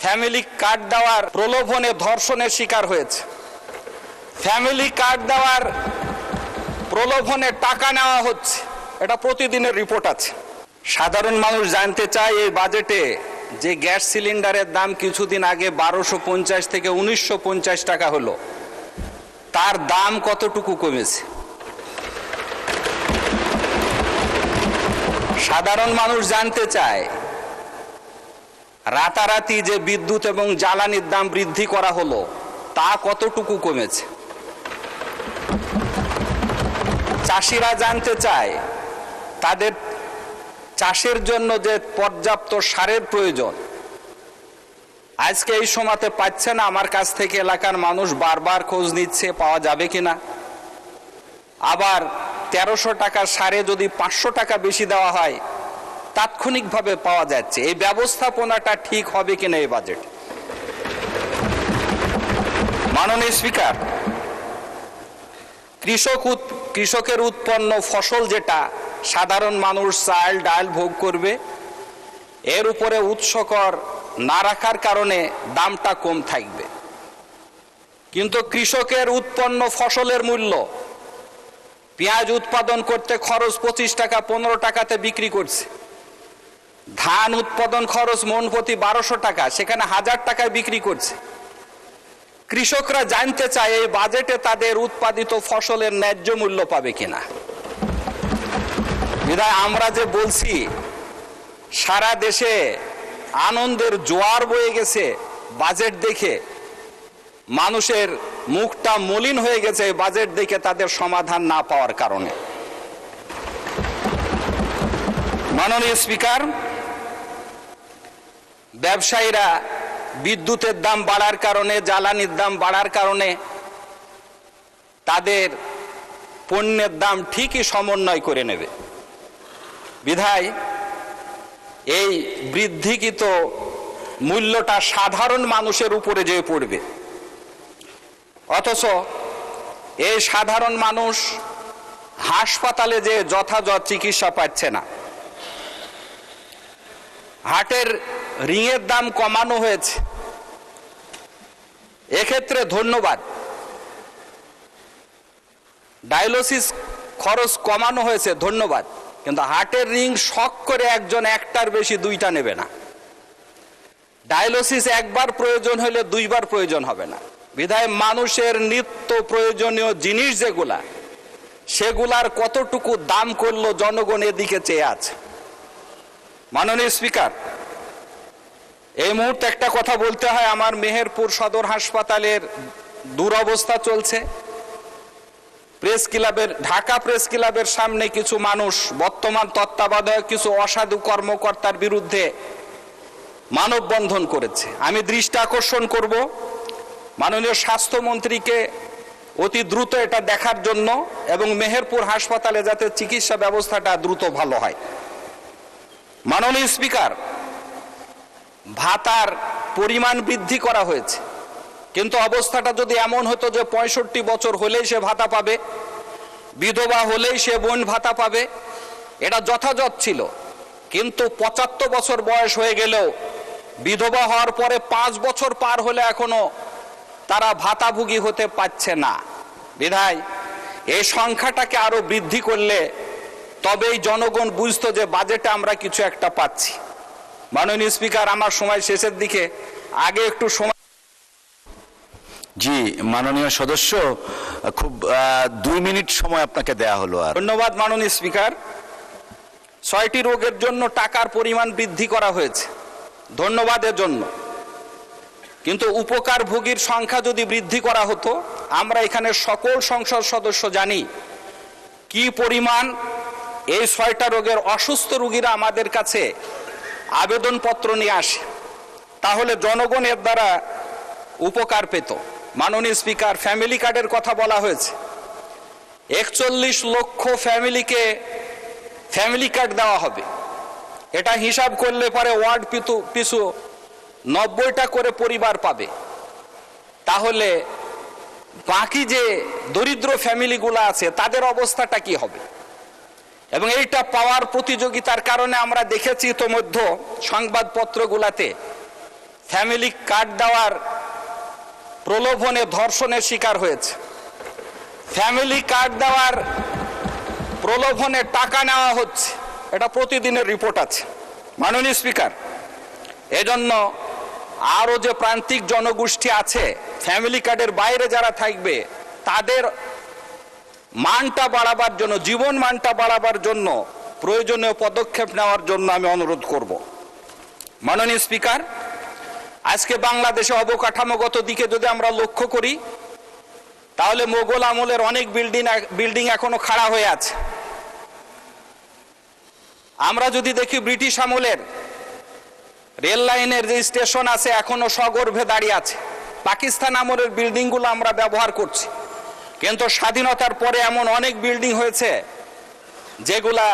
Family card দেওয়ার প্রলোভনে ধর্ষণের শিকার হয়েছে। ফ্যামিলি কার্ড দেওয়ার প্রলোভনে টাকা নেওয়া হচ্ছে, এটা প্রতিদিনের রিপোর্ট আছে। সাধারণ মানুষ জানতে চায় এই বাজেটে যে গ্যাস সিলিন্ডারের দাম কিছুদিন আগে 1250 থেকে 1950 টাকা হলো, তার দাম কতটুকু কমেছে। সাধারণ মানুষ জানতে চায় রাতারাতি যে বিদ্যুৎ এবং জ্বালানির দাম বৃদ্ধি করা হলো তা কতটুকু কমেছে। চাষিরা জানতে চায় তাদের চাষের জন্য যে পর্যাপ্ত সারের প্রয়োজন আজকে এই সময়তে পাচ্ছে না। আমার কাছ থেকে এলাকার মানুষ বারবার খোঁজ নিচ্ছে পাওয়া যাবে কিনা। আবার 1300 টাকার সারে যদি 500 টাকা বেশি দেওয়া হয় তাৎক্ষণিকভাবে পাওয়া যাচ্ছে। এই ব্যবস্থাপনাটা ঠিক হবে কিনা এই বাজেট। মাননীয় স্পিকার, কৃষকের উৎপন্ন ফসল যেটা সাধারণ মানুষ চাল ডাল ভোগ করবে, এর উপরে উৎসকর না রাখার কারণে দামটা কম থাকবে। কিন্তু কৃষকের উৎপন্ন ফসলের মূল্য, পেঁয়াজ উৎপাদন করতে খরচ 25 টাকা 15 টাকাতে বিক্রি করছে। ধান উৎপাদন খরচ মন প্রতি 1200 টাকা, সেখানে 1000 টাকায় বিক্রি করছে। কৃষকরা জানতে চায় এই বাজেটে তাদের উৎপাদিত ফসলের ন্যায্য মূল্য পাবে কিনা। বিধায় আমরা যে বলছি সারা দেশে আনন্দের জোয়ার বয়ে গেছে বাজেট দেখে, মানুষের মুখটা মলিন হয়ে গেছে এই বাজেট দেখে তাদের সমাধান না পাওয়ার কারণে। মাননীয় স্পিকার, ব্যবসায়ীরা বিদ্যুতের দাম বাড়ার কারণে, জ্বালানির দাম বাড়ার কারণে তাদের পণ্যের দাম ঠিকই সমন্বয় করে নেবে। বিধায় এই বৃদ্ধিকৃত মূল্যটা সাধারণ মানুষের উপরে যেয়ে পড়বে। অথচ এই সাধারণ মানুষ হাসপাতালে যে যথাযথ চিকিৎসা পাচ্ছে না। হার্টের রিংয়ের দাম কমানো হয়েছে, এক্ষেত্রে ধন্যবাদ। ডায়ালিসিস খরচ কমানো হয়েছে, ধন্যবাদ। কিন্তু হার্টের রিং শখ করে একজন একটার বেশি দুইটা নেবে না। ডায়ালিসিস একবার প্রয়োজন হলে দুইবার প্রয়োজন হবে না। বিধায় মানুষের নিত্য প্রয়োজনীয় জিনিস যেগুলা, সেগুলার কতটুকু দাম করলো জনগণ এদিকে চেয়ে আছে। মাননীয় স্পিকার, এই মুহূর্তে একটা কথা বলতে হয়। আমার মেহেরপুর সদর হাসপাতালের দুরবস্থা চলছে। প্রেস ক্লাবের, ঢাকা প্রেস ক্লাবের সামনে কিছু মানুষ বর্তমান তত্ত্বাবধায়ক কিছু অসাধু কর্মকর্তার বিরুদ্ধে মানববন্ধন করেছে। আমি দৃষ্টি আকর্ষণ করব মাননীয় স্বাস্থ্যমন্ত্রীকে অতি দ্রুত এটা দেখার জন্য, এবং মেহেরপুর হাসপাতালে যাতে চিকিৎসা ব্যবস্থাটা দ্রুত ভালো হয়। মাননীয় স্পিকার, ভাতার পরিমাণ বৃদ্ধি করা হয়েছে, কিন্তু অবস্থাটা যদি এমন হতো যে 65 বছর হলেই সে ভাতা পাবে, বিধবা হলেই সে বোন ভাতা পাবে, এটা যথাযথ ছিল। কিন্তু 75 বছর বয়স হয়ে গেলেও বিধবা হওয়ার পরে 5 বছর পার হলে এখনো তারা ভাতাভোগী হতে পারছে না। বিধায় এই সংখ্যাটাকে আরো বৃদ্ধি করলে তবেই জনগণ বুঝতো যে বাজেটে আমরা কিছু একটা পাচ্ছি। মাননীয় স্পিকার, আমার সময় শেষের দিকে, আগে একটু সময়। জি, মাননীয় সদস্য, খুব 2 মিনিট সময় আপনাকে দেয়া হলো। আর ধন্যবাদ মাননীয় স্পিকার। 6টি রোগের জন্য টাকার পরিমাণ বৃদ্ধি করা হয়েছে, ধন্যবাদের জন্য। কিন্তু উপকারভোগীর সংখ্যা যদি বৃদ্ধি করা হতো, আমরা এখানে সকল সংসদ সদস্য জানি কি পরিমাণ এই 6টা রোগের অসুস্থ রোগীরা আমাদের কাছে আবেদনপত্র নিয়ে আসে, তাহলে জনগণ এর দ্বারা উপকার পেত। মাননীয় স্পিকার, ফ্যামিলি কার্ডের কথা বলা হয়েছে। 41 লক্ষ ফ্যামিলিকে ফ্যামিলি কার্ড দেওয়া হবে। এটা হিসাব করলে পরে ওয়ার্ড পিছু 90টা করে পরিবার পাবে। তাহলে বাকি যে দরিদ্র ফ্যামিলিগুলো আছে তাদের অবস্থাটা কি হবে? এবং এইটা পাওয়ার প্রতিযোগিতার কারণে আমরা দেখেছি ইতোমধ্যে সংবাদপত্রগুলোতে ফ্যামিলি কার্ড দেওয়ার প্রলোভনে ধর্ষণের শিকার হয়েছে, ফ্যামিলি কার্ড দেওয়ার প্রলোভনে টাকা নেওয়া হচ্ছে, এটা প্রতিদিনের রিপোর্ট আছে। মাননীয় স্পিকার, এজন্য আরো যে প্রান্তিক জনগোষ্ঠী আছে ফ্যামিলি কার্ডের বাইরে যারা থাকবে তাদের মানটা বাড়াবার জন্য, জীবন মানটা বাড়াবার জন্য প্রয়োজনীয় পদক্ষেপ নেওয়ার জন্য আমি অনুরোধ করব। মাননীয় স্পিকার, আজকে বাংলাদেশে অবকাঠামোগত দিকে যদি আমরা লক্ষ্য করি তাহলে মোগল আমলের অনেক বিল্ডিং এখনো খাড়া হয়ে আছে। আমরা যদি দেখি ব্রিটিশ আমলের রেল লাইনের যে স্টেশন আছে এখনো সগর্ভে দাঁড়িয়ে আছে। পাকিস্তান আমলের বিল্ডিংগুলো আমরা ব্যবহার করছি, কিন্তু স্বাধীনতার পরে এমন অনেক বিল্ডিং হয়েছে যেগুলা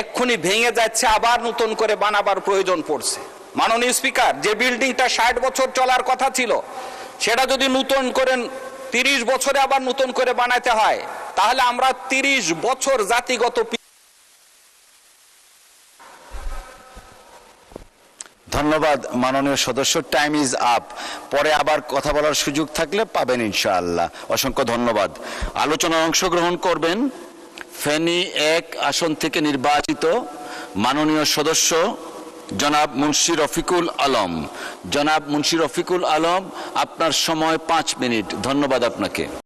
এক্ষুনি ভেঙে যাচ্ছে, আবার নতুন করে বানাবার প্রয়োজন পড়ছে। মাননীয় স্পিকার, যে বিল্ডিংটা 60 বছর চলার কথা ছিল সেটা যদি নতুন করে 30 বছরে আবার নতুন করে বানাতে হয় তাহলে আমরা 30 বছর জাতিগত। ধন্যবাদ মাননীয় সদস্য, টাইম ইজ আপ। পরে আবার কথা বলার সুযোগ থাকলে পাবেন ইনশাআল্লাহ। অসংখ্য ধন্যবাদ। আলোচনায় অংশগ্রহণ করবেন ফেনী 1 আসন থেকে নির্বাচিত মাননীয় সদস্য জনাব মুন্সি রফিকুল আলম। জনাব মুন্সি রফিকুল আলম, আপনার সময় 5 মিনিট। ধন্যবাদ আপনাকে।